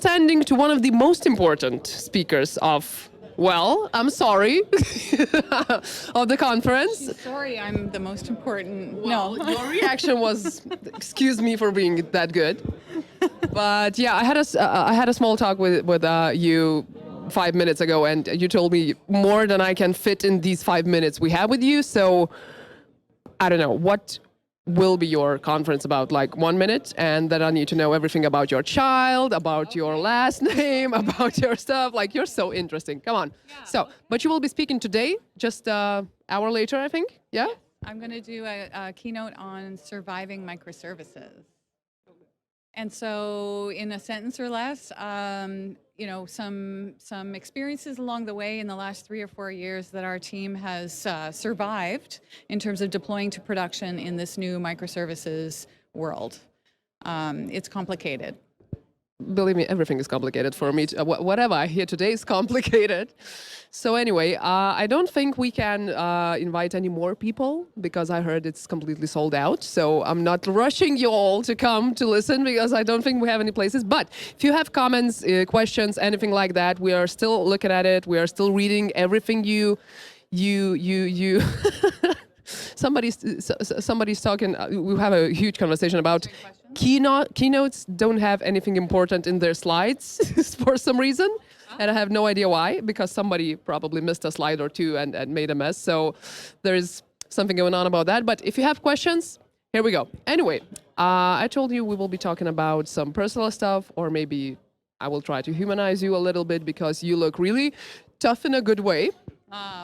standing to one of the most important speakers of, well, I'm sorry, of the conference. Sorry, I'm the most important. Well, No. your reaction was, excuse me for being that good. But yeah, I had a small talk with you 5 minutes ago, and you told me more than I can fit in these 5 minutes we have with you. So I don't know, what will be your conference about, like 1 minute, and then I need to know everything about your child, about your last name, about your stuff. Like, you're so interesting. Come on. So, but you will be speaking today, just hour later, I think. Yeah. I'm going to do a keynote on surviving microservices. And so, in a sentence or less, you know, some experiences along the way in the last 3 or 4 years that our team has survived in terms of deploying to production in this new microservices world. It's complicated. Believe me, everything is complicated for me. Whatever I hear today is complicated. So anyway, I don't think we can invite any more people because I heard it's completely sold out. So I'm not rushing you all to come to listen because I don't think we have any places. But if you have comments, questions, anything like that, we are still looking at it. We are still reading everything you. Somebody's talking. We have a huge conversation about keynotes don't have anything important in their slides for some reason, and I have no idea why, because somebody probably missed a slide or two and made a mess. So there's something going on about that. But if you have questions, here we go. Anyway, I told you we will be talking about some personal stuff, or maybe I will try to humanize you a little bit because you look really tough in a good way.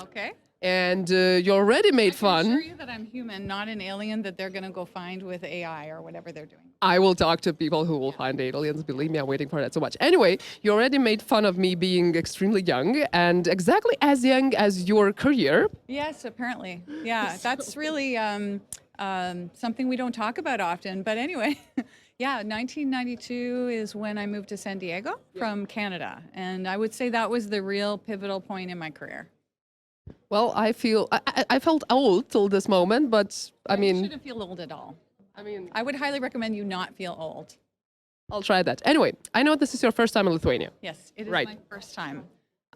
Okay. And you already made fun. I can assure you that I'm human, not an alien that they're going to go find with AI or whatever they're doing. I will talk to people who will find aliens. Believe me, I'm waiting for that so much. Anyway, you already made fun of me being extremely young, and exactly as young as your career. Yes, apparently. Yeah, that's really something we don't talk about often. But anyway, yeah, 1992 is when I moved to San Diego from Canada. And I would say that was the real pivotal point in my career. Well, I felt old till this moment, but I mean... You shouldn't feel old at all. I mean... I would highly recommend you not feel old. I'll try that. Anyway, I know this is your first time in Lithuania. Yes, it is Right. my first time.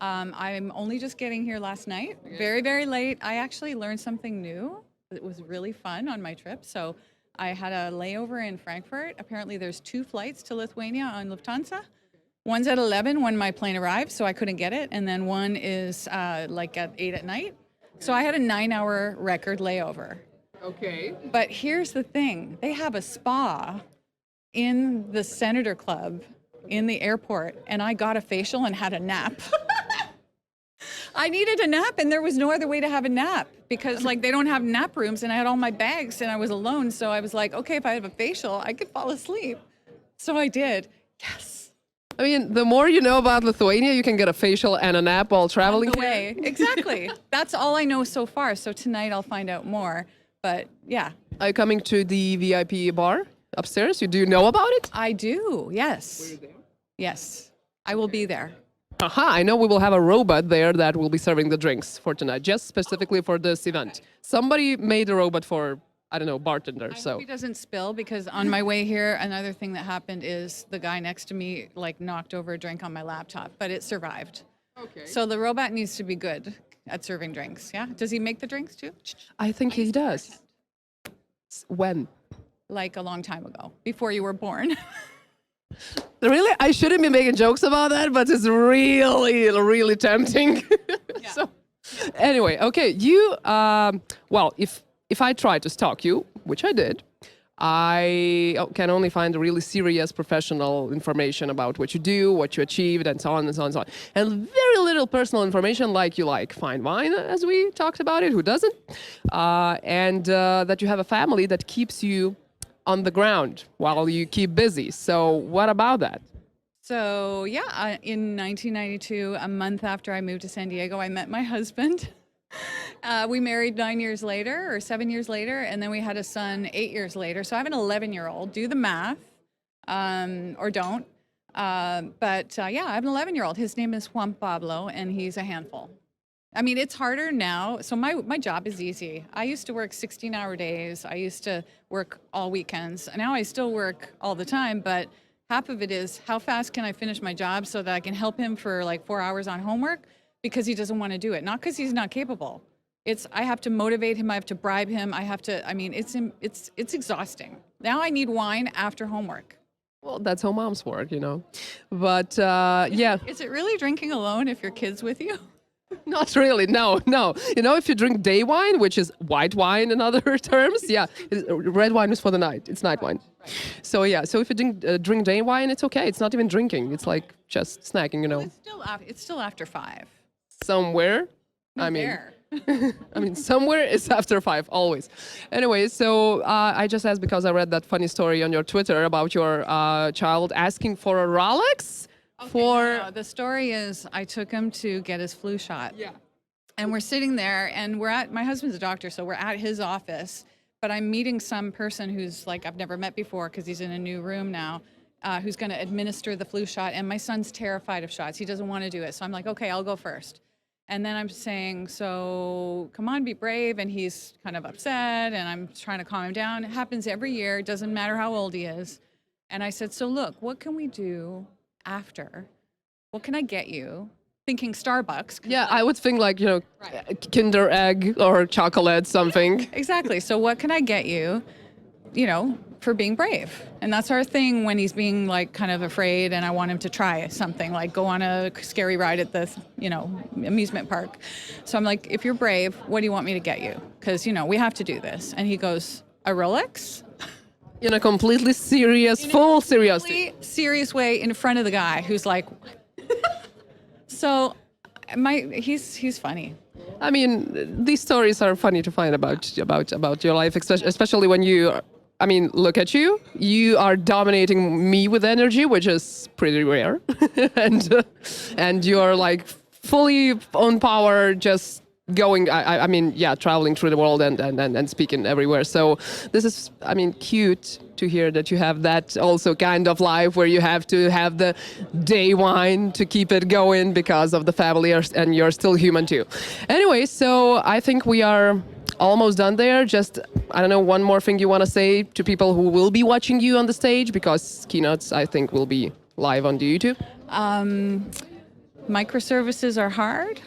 I'm only just getting here last night, very, very late. I actually learned something new. It was really fun on my trip. So I had a layover in Frankfurt. Apparently there's 2 flights to Lithuania on Lufthansa. One's at 11 when my plane arrived, so I couldn't get it. And then one is like at 8 at night. So I had a 9-hour record layover. Okay. But here's the thing. They have a spa in the Senator Club in the airport, and I got a facial and had a nap. I needed a nap, and there was no other way to have a nap because like they don't have nap rooms, and I had all my bags, and I was alone. So I was like, okay, if I have a facial, I could fall asleep. So I did. Yes. I mean, the more you know about Lithuania, you can get a facial and a nap while traveling here. Way. Exactly. That's all I know so far. So tonight I'll find out more. But yeah. Are you coming to the VIP bar upstairs? Do you know about it? I do. Yes. Were you there? Yes. I will be there. Aha, I know we will have a robot there that will be serving the drinks for tonight, just specifically for this event. Somebody made a robot for, I don't know, bartender. I So hope he doesn't spill because on my way here, another thing that happened is the guy next to me like knocked over a drink on my laptop, but it survived. okay. So the robot needs to be good at serving drinks. Yeah. Does he make the drinks too? I think he does. When? Like a long time ago, before you were born. Really? I shouldn't be making jokes about that, but it's really, really tempting. So, anyway, okay, you, well, if I try to stalk you, which I did, I can only find really serious professional information about what you do, what you achieved, and so on and so on and so on. And very little personal information like you like fine wine, as we talked about it, who doesn't? And that you have a family that keeps you on the ground while you keep busy. So what about that? So yeah, in 1992, a month after I moved to San Diego, I met my husband. We married 9 years later or 7 years later, and then we had a son 8 years later. So I have an 11-year-old. Do the math, or don't. But yeah, I have an 11-year-old. His name is Juan Pablo, and he's a handful. I mean, it's harder now. So my job is easy. I used to work 16-hour days. I used to work all weekends. Now I still work all the time, but Half of it is how fast can I finish my job so that I can help him for like 4 hours on homework because he doesn't want to do it. Not because he's not capable. It's I have to motivate him. I have to bribe him. I have to. I mean, it's exhausting. Now I need wine after homework. Well, that's how moms work, you know. But yeah, Is it really drinking alone if your kid's with you? not really. No, no. You know, if you drink day wine, which is white wine in other terms, yeah, red wine is for the night. It's night wine. So yeah, so if you drink day wine, it's okay. It's not even drinking. It's like just snacking, you know. It's still after 5. Somewhere. I mean, There. I mean, somewhere it's after 5, always. Anyway, so I just asked because I read that funny story on your Twitter about your child asking for a Rolex No, the story is I took him to get his flu shot. Yeah. And we're sitting there and my husband's a doctor, so we're at his office, but I'm meeting some person who's like I've never met before because he's in a new room now, who's going to administer the flu shot. And my son's terrified of shots. He doesn't want to do it. So I'm like, okay, I'll go first. And then I'm saying, so come on, be brave. And he's kind of upset and I'm trying to calm him down. It happens every year. It doesn't matter how old he is. And I said, so look, what can we do after? What can I get you? Thinking Starbucks. Yeah, I would think like, you know, Kinder Egg or chocolate, something. Exactly. So what can I get you, you know, for being brave? And that's our thing when he's being like kind of afraid and I want him to try something like go on a scary ride at the, you know, amusement park. So I'm like, if you're brave, what do you want me to get you? Because, you know, we have to do this. And he goes, a Rolex? In a completely serious, full seriously. Serious way in front of the guy who's like, so he's funny. I mean, these stories are funny to find about your life, especially when you, I mean, look at you. You are dominating me with energy, which is pretty rare, and you are like fully on power, just going. I mean, yeah, traveling through the world and speaking everywhere. So this is, I mean, cute to hear that you have that also kind of life where you have to have the day wine to keep it going because of the family and you're still human too. Anyway, so I think we are almost done there. Just, I don't know, one more thing you want to say to people who will be watching you on the stage because keynotes, I think, will be live on the YouTube. Microservices are hard.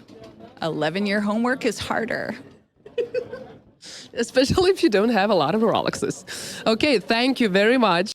11-year homework is harder. Especially if you don't have a lot of Rolexes. Okay, thank you very much.